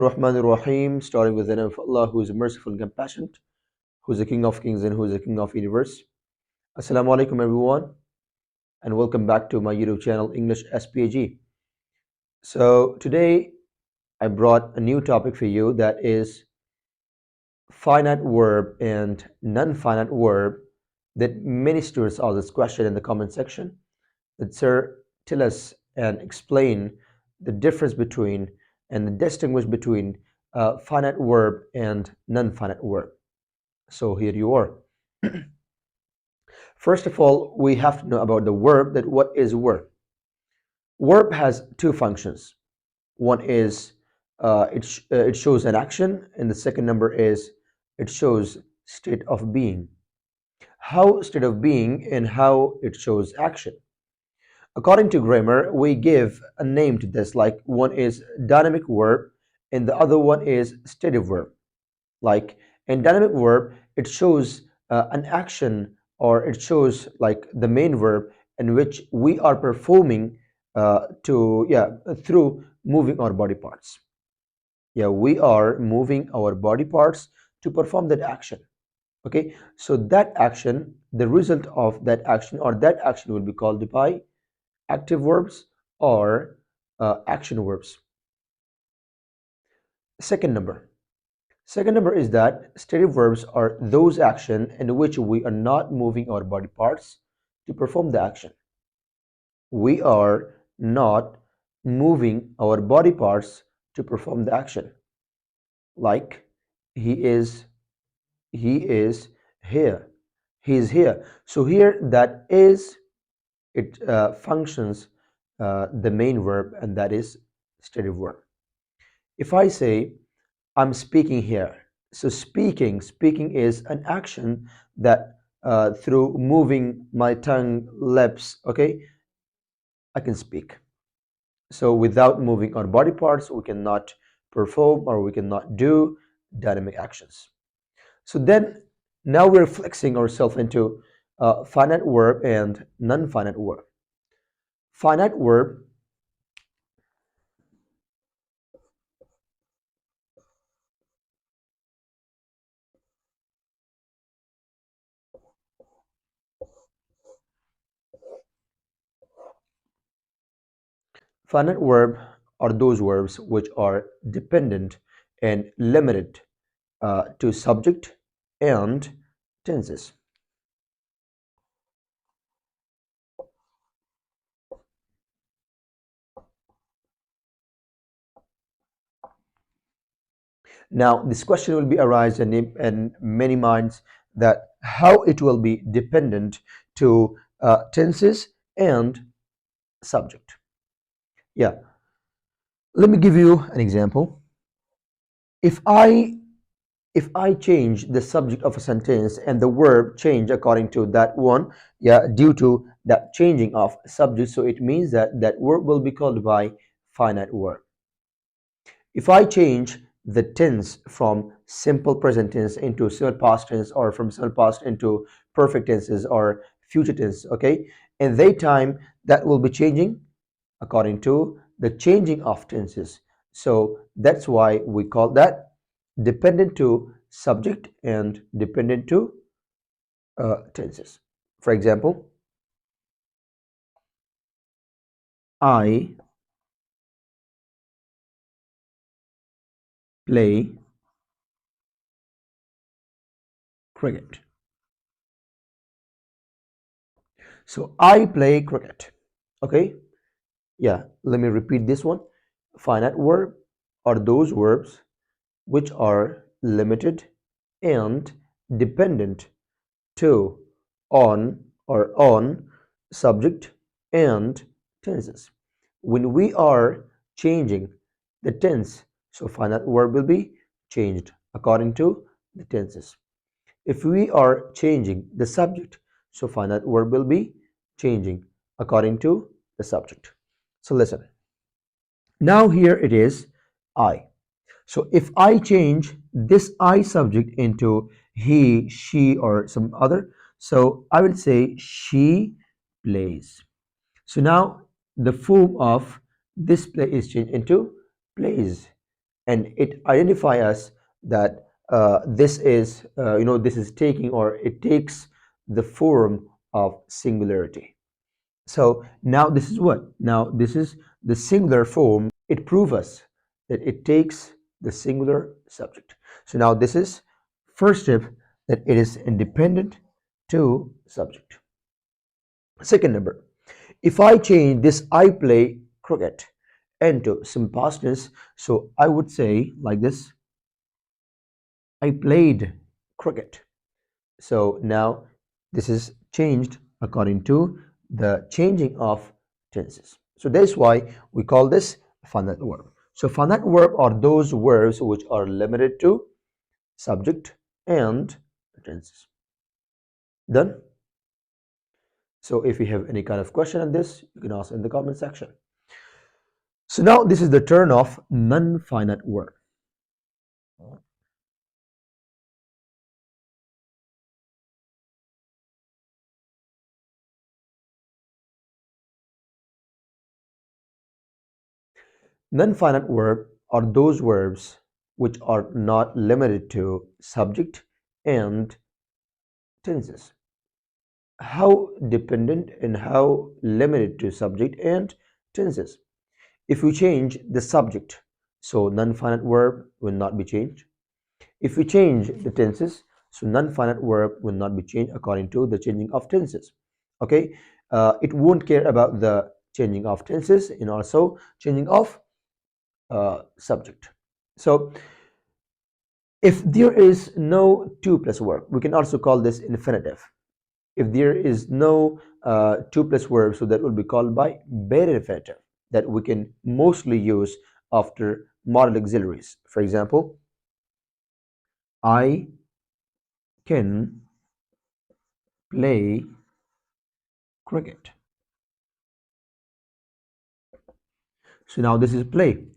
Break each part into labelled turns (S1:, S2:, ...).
S1: Rahman Rahim, starting with the name of Allah, who is merciful and compassionate, who is the King of Kings and who is the King of Universe. Assalamu alaikum, everyone, and welcome back to my YouTube channel, English SPAG. So, today I brought a new topic for you, that is finite verb and non-finite verb, that many students ask this question in the comment section. That, sir, tell us and explain the difference between and the distinguish between finite verb and non-finite verb. So here you are. First of all, we have to know about the verb, that what is verb. Verb has two functions. One is it shows an action, and the second number is it shows state of being. How state of being and how it shows action. According to grammar, we give a name to this, like one is dynamic verb and the other one is stative verb. Like in dynamic verb, it shows an action, or it shows like the main verb in which we are performing through moving our body parts. We are moving our body parts to perform that action. Okay, so that action, the result of that action, or that action will be called by active verbs or action verbs. Second number is that stative verbs are those actions in which we are not moving our body parts to perform the action. We are not moving our body parts to perform the action. Like he is here, he is here. So here, that is, it functions the main verb, and that is stative verb. If I say I'm speaking here, so speaking is an action that through moving my tongue, lips, okay, I can speak. So without moving our body parts, we cannot perform, or we cannot do dynamic actions. So then, now we're flexing ourselves into finite verb and non-finite verb. Finite verb finite verb are those verbs which are dependent and limited to subject and tenses. Now, this question will be arise in many minds, that how it will be dependent to tenses and subject. Yeah, let me give you an example. If I change the subject of a sentence and the verb change according to that one, due to that changing of subject, so it means that that verb will be called by finite verb. If I change the tense from simple present tense into simple past tense, or from simple past into perfect tenses or future tense, okay, in that time, that will be changing according to the changing of tenses. So that's why we call that dependent to subject and dependent to tenses. For example, I play cricket. So I play cricket. Okay, let me repeat this one. Finite verb are those verbs which are limited and dependent to, on, or on subject and tenses. When we are changing the tense, so finite verb will be changed according to the tenses. If we are changing the subject, so finite verb will be changing according to the subject. So listen. Now here it is I. So if I change this I subject into he, she, or some other, so I will say she plays. So now the form of this play is changed into plays, and it identify us that this is this is taking, or it takes the form of singularity. So now this is what? Now this is the singular form. It proves us that it takes the singular subject. So now this is first step, that it is independent to subject. Second number, if I change this I play cricket into some past tense, so I would say like this: I played cricket. So now this is changed according to the changing of tenses. So that's why we call this finite verb. So finite verb are those verbs which are limited to subject and tenses. Done? So if you have any kind of question on this, you can ask in the comment section. So now this is the turn of non-finite verb. Non-finite verb are those verbs which are not limited to subject and tenses. How dependent and how limited to subject and tenses? If we change the subject, so non-finite verb will not be changed. If we change the tenses, so non-finite verb will not be changed according to the changing of tenses. Okay, it won't care about the changing of tenses and also changing of subject. So if there is no to plus verb, we can also call this infinitive. If there is no to plus verb, so that will be called by bare infinitive, that we can mostly use after modal auxiliaries. For example, I can play cricket. So now this is play.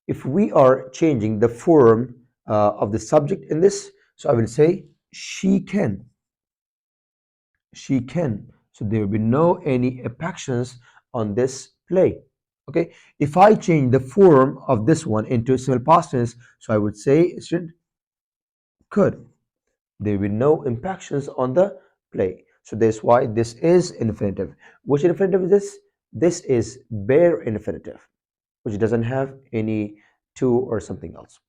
S1: If we are changing the form of the subject in this, so I will say she can. She can. So there will be no any impactions on this play. Okay. If I change the form of this one into simple past tense, so I would say it should could. There will be no impactions on the play. So that's why this is infinitive. Which infinitive is this? This is bare infinitive, which doesn't have any to or something else.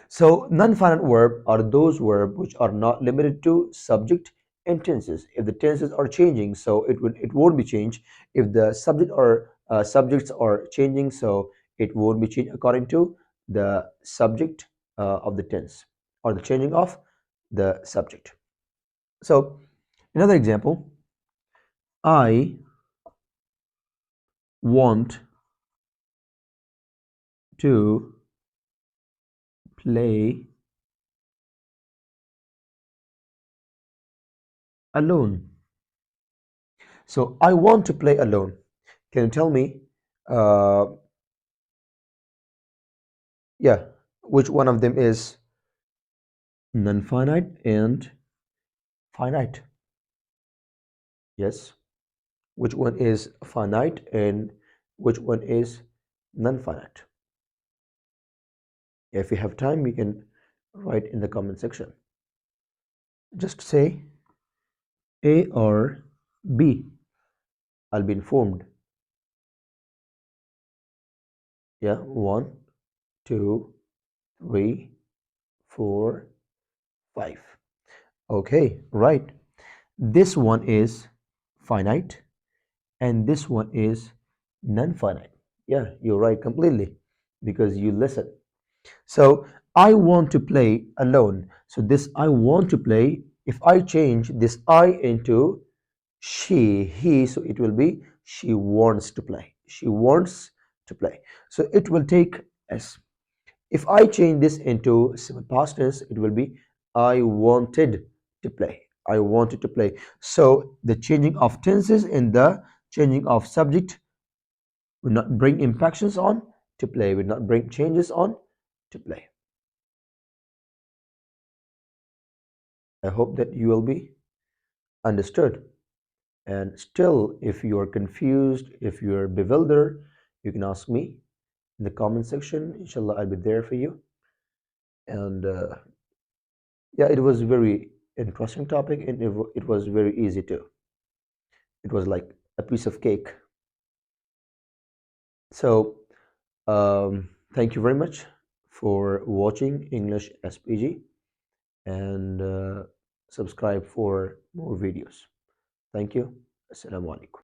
S1: So non-finite verb are those verbs which are not limited to subject and tenses. If the tenses are changing, so it won't be changed. If the subject or subjects are changing, so it won't be changed according to the subject of the tense or the changing of the subject. So another example: I want to play alone. So I want to play alone. Can you tell me, uh, yeah, which one of them is non-finite and finite? Yes. Which one is finite and which one is non-finite? If you have time, you can write in the comment section. Just say A or B. I'll be informed. Yeah, 1, 2, 3, 4, 5. Okay, right. This one is finite and this one is non-finite. Yeah, you're right completely because you listen. So I want to play alone. So this I want to play, if I change this I into she, he, so it will be she wants to play. She wants to play. So it will take S. If I change this into simple past tense, it will be I wanted to play. I wanted to play. So the changing of tenses and the changing of subject will not bring impactions on to play, will not bring changes on to play. I hope that you will be understood. And still, if you are confused, if you are bewildered, you can ask me in the comment section. Inshallah, I'll be there for you. And yeah, it was very interesting topic, and it was very easy too. It was like a piece of cake. So thank you very much for watching English SPG, and subscribe for more videos. Thank you. Assalamu alaikum.